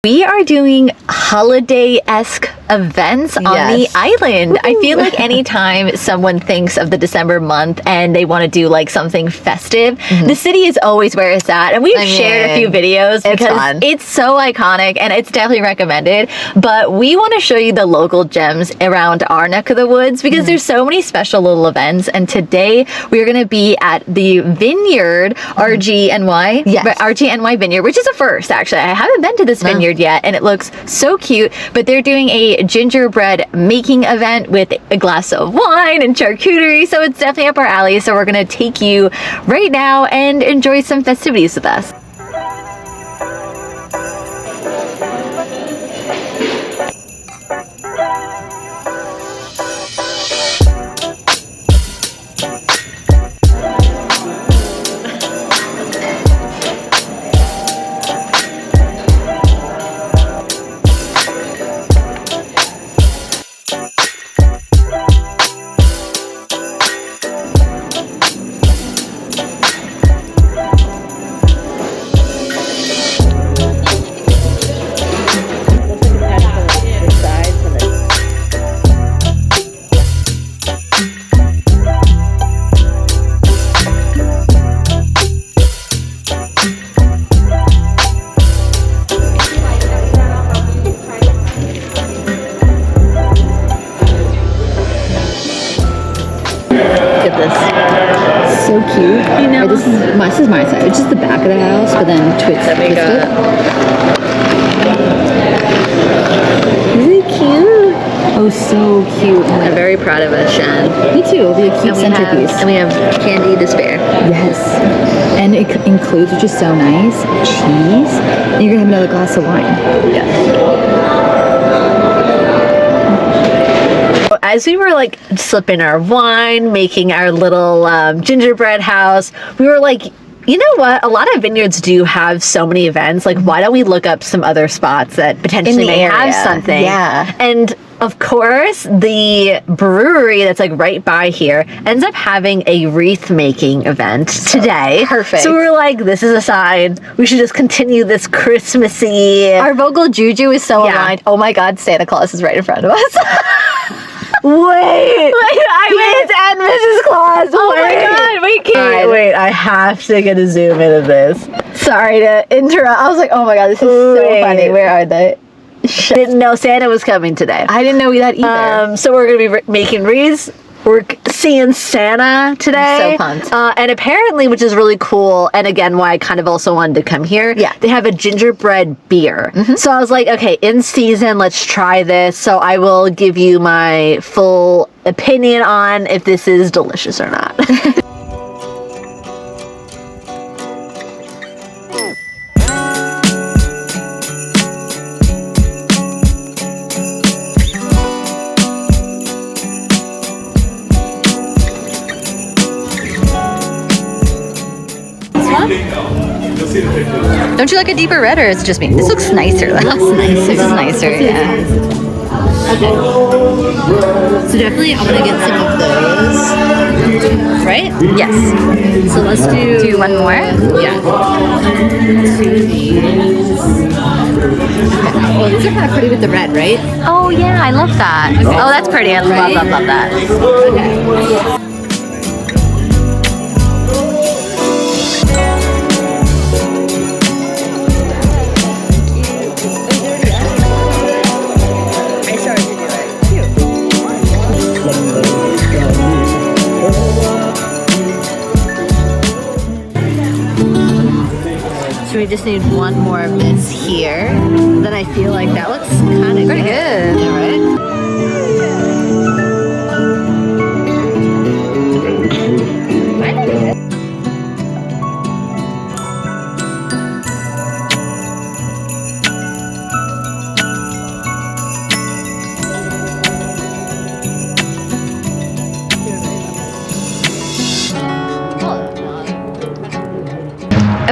We are doing holiday-esque events on the island. I feel like anytime someone thinks of the December month and they want to do like something festive, the city is always where it's at. And we've shared a few videos because it's so iconic and it's definitely recommended. But we want to show you the local gems around our neck of the woods because there's so many special little events. And today we're going to be at the Vineyard, RGNY. Yes. RGNY Vineyard, which is a first actually. I haven't been to this vineyard yet and it looks so cute, but they're doing a gingerbread making event with a glass of wine and charcuterie, so it's definitely up our alley. So we're gonna take you right now and enjoy some festivities with us. So cute. I know. This is my side. It's just the back of the house, but then twisted. Isn't it cute? Oh, so cute. I'm very proud of us, Shan. Me too. It'll be a cute centerpiece. And we have candy to spare. Yes. And it includes, which is so nice, cheese. And you're going to have another glass of wine. Yes. As we were like slipping our wine, making our little gingerbread house, we were like, you know what? A lot of vineyards do have so many events. Like, why don't we look up some other spots that potentially may have something? Yeah. And of course, the brewery that's like right by here ends up having a wreath making event today. Perfect. So we were like, this is a sign. We should just continue this Christmassy. Our vocal juju is so aligned. Oh my God, Santa Claus is right in front of us. Wait, I Miss and Mrs. Claus. Oh my God, wait, I have to get a zoom into this. Sorry to interrupt. I was like, oh my God, this is so funny. Where are they? Didn't know Santa was coming today. I didn't know that either. So we're gonna be making wreaths. We're seeing Santa today. I'm so pumped. And apparently, which is really cool, and again, why I kind of also wanted to come here, they have a gingerbread beer. So I was like, okay, in season, let's try this. So I will give you my full opinion on if this is delicious or not. Don't you like a deeper red, or is it just me? This looks nicer. This is nicer, yeah. Okay. So definitely I'm gonna get some of those. Right? Yes. So let's do one more? Yeah. 2 of these. Okay. Oh, these are kind of pretty with the red, right? Oh yeah, I love that. Okay. Oh, that's pretty. I love that. Okay. So we just need one more of this here. Then I feel like that looks kind of pretty good. Yeah, right?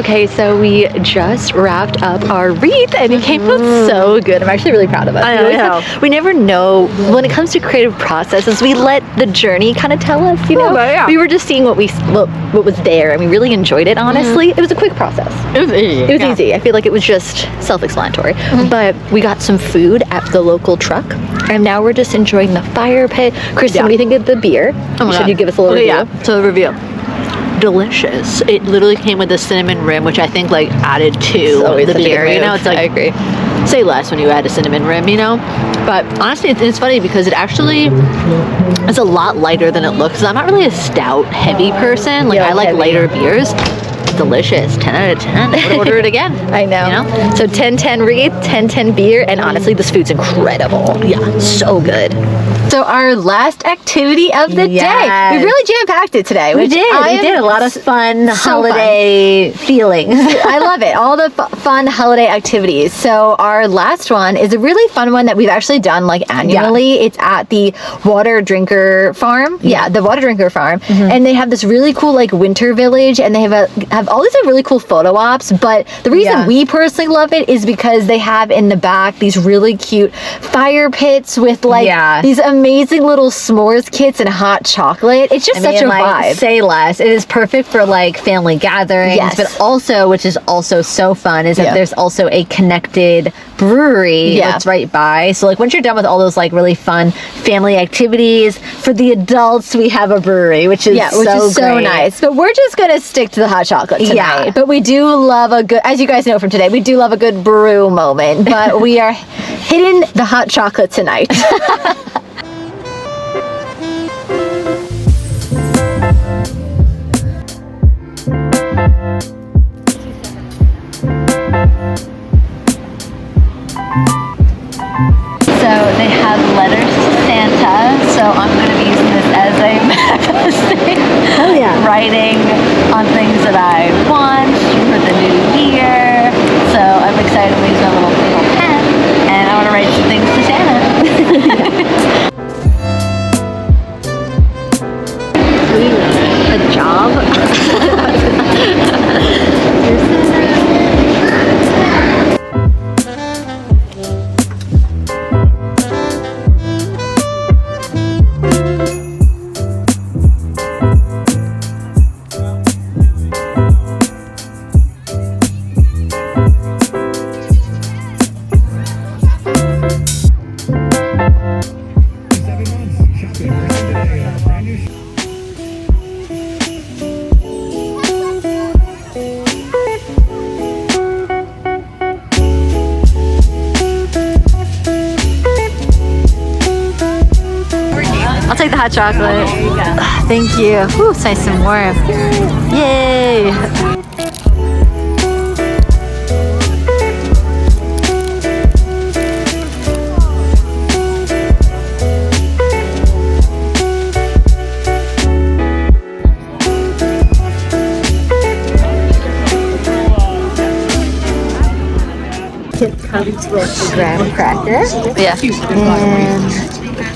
Okay, so we just wrapped up our wreath and it came out so good. I'm actually really proud of us. I know. We never know when it comes to creative processes. We let the journey kind of tell us, you know. Yeah. We were just seeing what was there, and we really enjoyed it. Honestly, it was a quick process. It was easy. It was easy. I feel like it was just self-explanatory. But we got some food at the local truck, and now we're just enjoying the fire pit. Kristen, what do you think of the beer? Should you give us a little review? Yeah. So the review. Delicious. It literally came with a cinnamon rim, which I think like added to the beer. You know, it's like, I agree. Say less when you add a cinnamon rim, you know. But honestly, it's funny because it actually is a lot lighter than it looks. I'm not really a stout heavy person. Like I like heavy. lighter beers. Delicious. 10 out of 10. I would order it again. I know. You know? So 10-10 wreath, 10-10 beer, and honestly, this food's incredible. Yeah. So good. So our last activity of the day. We really jam-packed it today. We did a lot of fun holiday feelings. I love it. All the fun holiday activities. So our last one is a really fun one that we've actually done like annually. It's at the Waterdrinker farm. Yeah, the Waterdrinker farm. And they have this really cool like winter village, and they have all these like really cool photo ops. But the reason we personally love it is because they have in the back these really cute fire pits with like these amazing little s'mores kits and hot chocolate. It's just such a vibe. Say less. It is perfect for like family gatherings, but also, which is also so fun, is that there's also a connected brewery that's right by. So like once you're done with all those like really fun family activities, for the adults we have a brewery, which is so nice. But we're just gonna stick to the hot chocolate tonight. But we do love a good, as you guys know from today, we do love a good brew moment. But we are hitting the hot chocolate tonight. So they have letters to Santa, so I'm going to be using this as a manifesting. Oh yeah. Writing on things that I want for the new year. So I'm excited to use my little pen, and I want to write some things to Santa. A job? I'll take the hot chocolate. Thank you. Ooh, it's nice and warm. Yay! It comes with the graham cracker. Yeah. And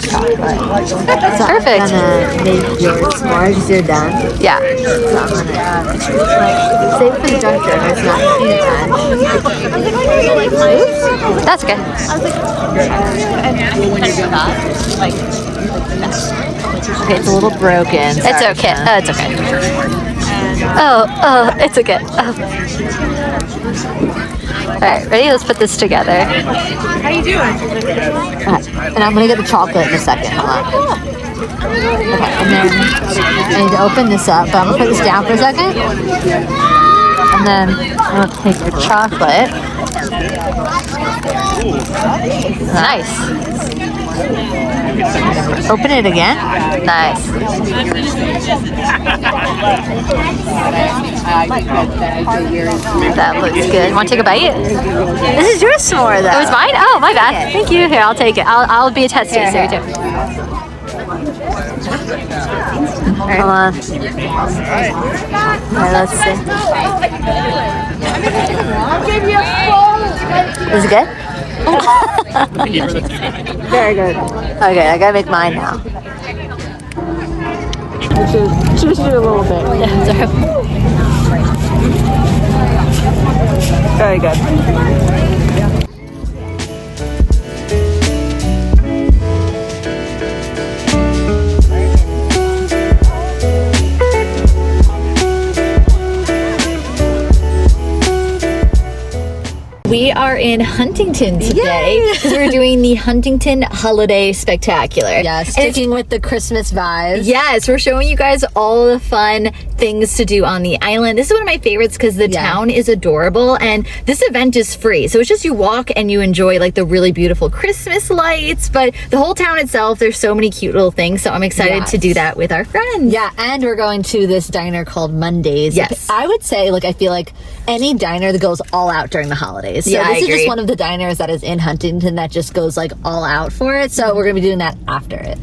chocolate. So perfect. I'm gonna make your s'mores. You're done. Yeah. So I'm gonna save for the junker. It's not too much. That's good. Okay, it's a little broken. Sorry. It's okay. It's okay. Oh, it's okay. Oh. Alright, ready? Let's put this together. How you doing? Right. And I'm gonna get the chocolate in a second. Hold on. Okay, and then I need to open this up, but I'm gonna put this down for a second. And then I'm gonna take the chocolate. Nice. Open it again. Nice. That looks good. Want to take a bite? This is your s'more, though. It was mine? Oh, my bad. Thank you. Here, I'll take it. I'll be a test taster, too. Right. Hold on. Alright, let's see. Is it good? Very good. Okay, I gotta make mine now. Just do a little bit. Yeah, sorry. Very good. We are in Huntington today because we're doing the Huntington Holiday Spectacular. Yeah, sticking with the Christmas vibes. Yes, we're showing you guys all the fun things to do on the island. This is one of my favorites because the town is adorable, and this event is free. So it's just you walk and you enjoy like the really beautiful Christmas lights, but the whole town itself, there's so many cute little things. So I'm excited to do that with our friends. Yeah, and we're going to this diner called Mondays. Yes. I would say, like, I feel like any diner that goes all out during the holidays. So Yeah, this I is agree. just one of the diners that is in Huntington that just goes like all out for it. So we're going to be doing that after it.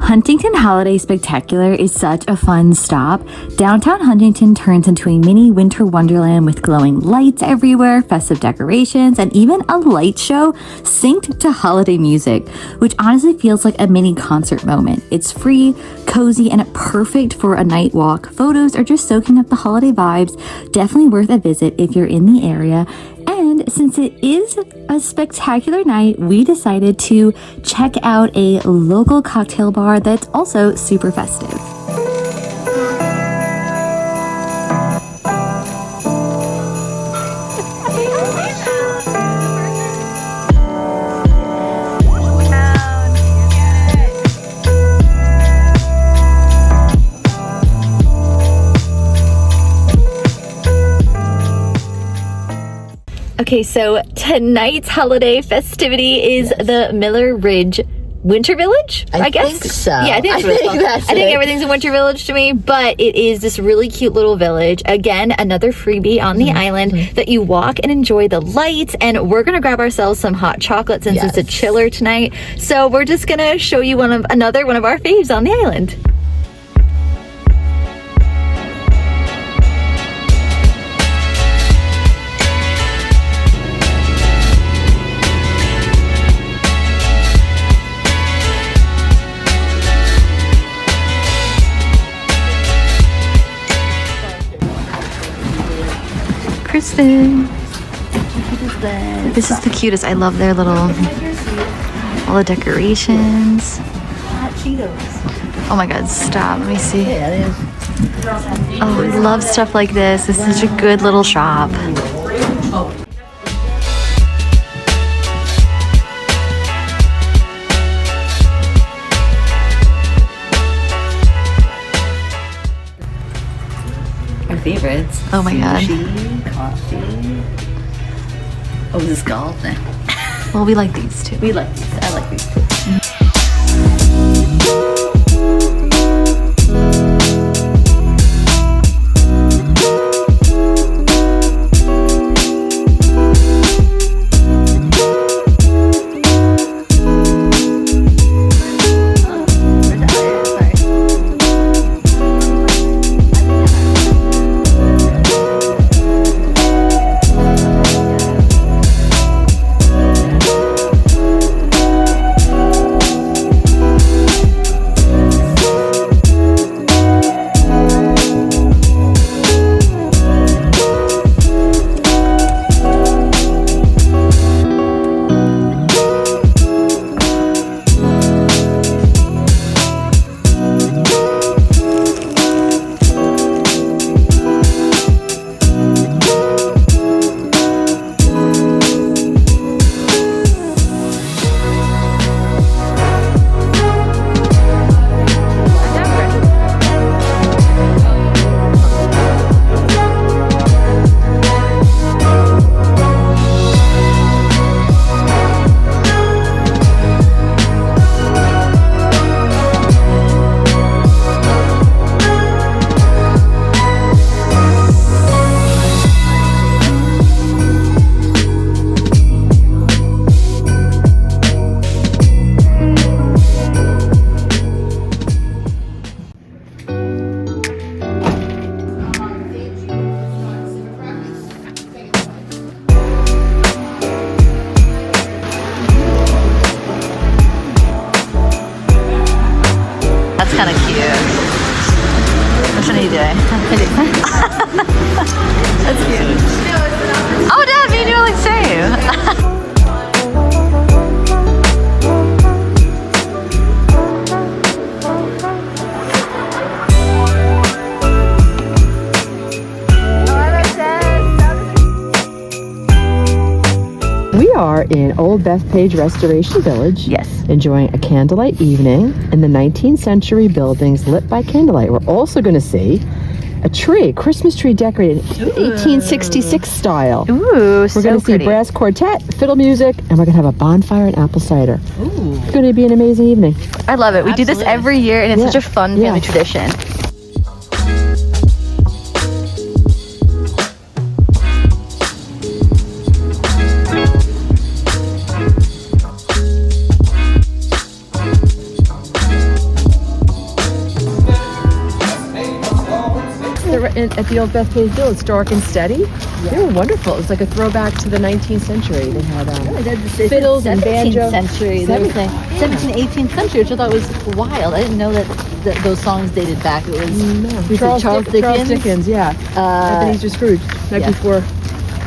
Huntington Holiday Spectacular is such a fun stop. Downtown Huntington turns into a mini winter wonderland with glowing lights everywhere, festive decorations, and even a light show synced to holiday music, which honestly feels like a mini concert moment. It's free, cozy, and perfect for a night walk. Photos are just soaking up the holiday vibes. Definitely worth a visit if you're in the area. And since it is a spectacular night, we decided to check out a local cocktail bar that's also super festive. Okay, so tonight's holiday festivity is the Milleridge Winter Village, I guess. think so. Yeah, I think that's what it's called. I think everything's a Winter Village to me, but it is this really cute little village. Again, another freebie on the island that you walk and enjoy the lights. And we're gonna grab ourselves some hot chocolate since it's a chiller tonight. So we're just gonna show you another one of our faves on the island. Kristen. This is the cutest. I love their little, all the decorations. Oh my god, stop. Let me see. Oh, I love stuff like this. This is such a good little shop. Favorites. Oh my god. Sushi, coffee. Oh, this is golf now. Well, we like these too. We like these. I like these too. That's kind of cute. Which one are you doing? That's cute. Oh, Dad, me and you are like same. We are in Old Bethpage Restoration Village. Yes. Enjoying a candlelight evening in the 19th century buildings lit by candlelight. We're also going to see a tree, Christmas tree decorated in 1866 style. Ooh, We're going to see brass quartet, fiddle music, and we're going to have a bonfire and apple cider. Ooh. It's going to be an amazing evening. I love it. We do this every year, and it's such a fun family tradition. At the Old Bethpage Village, it's dark and steady. They were wonderful. It was like a throwback to the 19th century. They had fiddles and banjo. 17th century. They were saying 17th, 18th century, which I thought was wild. I didn't know that those songs dated back. It was Charles Dickens. Yeah. Ebenezer Scrooge, right before.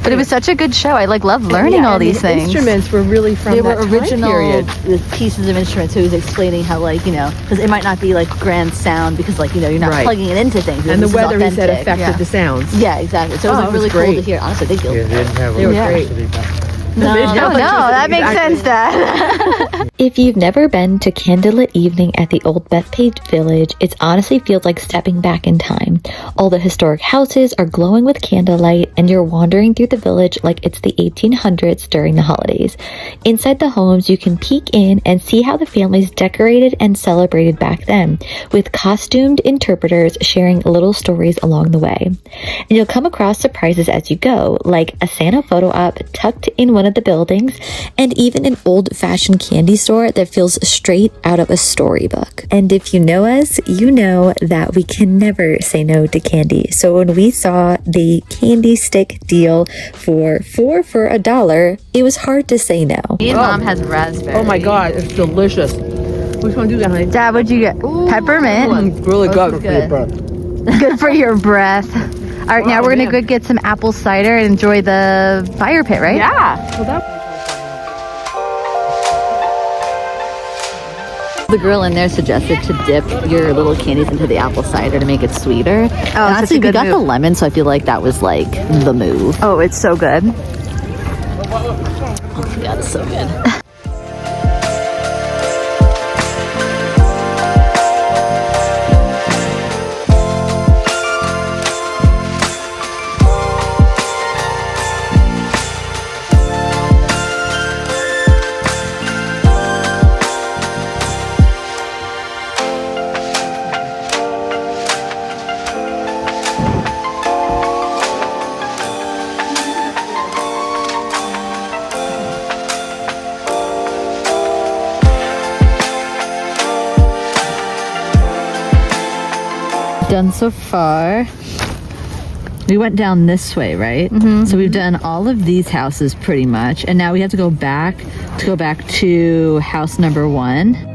But it was such a good show. I love learning all these things. Instruments were really from that time original period. pieces of instruments. So he was explaining how because it might not be grand sound because you're not plugging it into things. And the weather, he said, affected the sounds. Yeah, exactly. So it was really cool to hear. Honestly, they were great. No, that makes sense, Dad. If you've never been to Candlelit Evening at the Old Bethpage Village, it honestly feels like stepping back in time. All the historic houses are glowing with candlelight, and you're wandering through the village like it's the 1800s during the holidays. Inside the homes, you can peek in and see how the families decorated and celebrated back then, with costumed interpreters sharing little stories along the way. And you'll come across surprises as you go, like a Santa photo op tucked in one of the buildings, and even an old-fashioned candy store that feels straight out of a storybook. And if you know us, you know that we can never say no to candy. So when we saw the candy stick deal for $4 for $1, it was hard to say no. Me and Mom has raspberry. Oh my God, it's delicious. Which one do you get, honey? Dad, what'd you get? Peppermint. Really good. Good for your breath. All right, now we're going to go get some apple cider and enjoy the fire pit, right? Yeah. The girl in there suggested to dip your little candies into the apple cider to make it sweeter. Oh, and honestly, we got the lemon, so I feel like that was the move. Oh, it's so good. Oh my God, it's so good. Done so far. We went down this way, right? So we've done all of these houses pretty much, and now we have to go back to house number 1.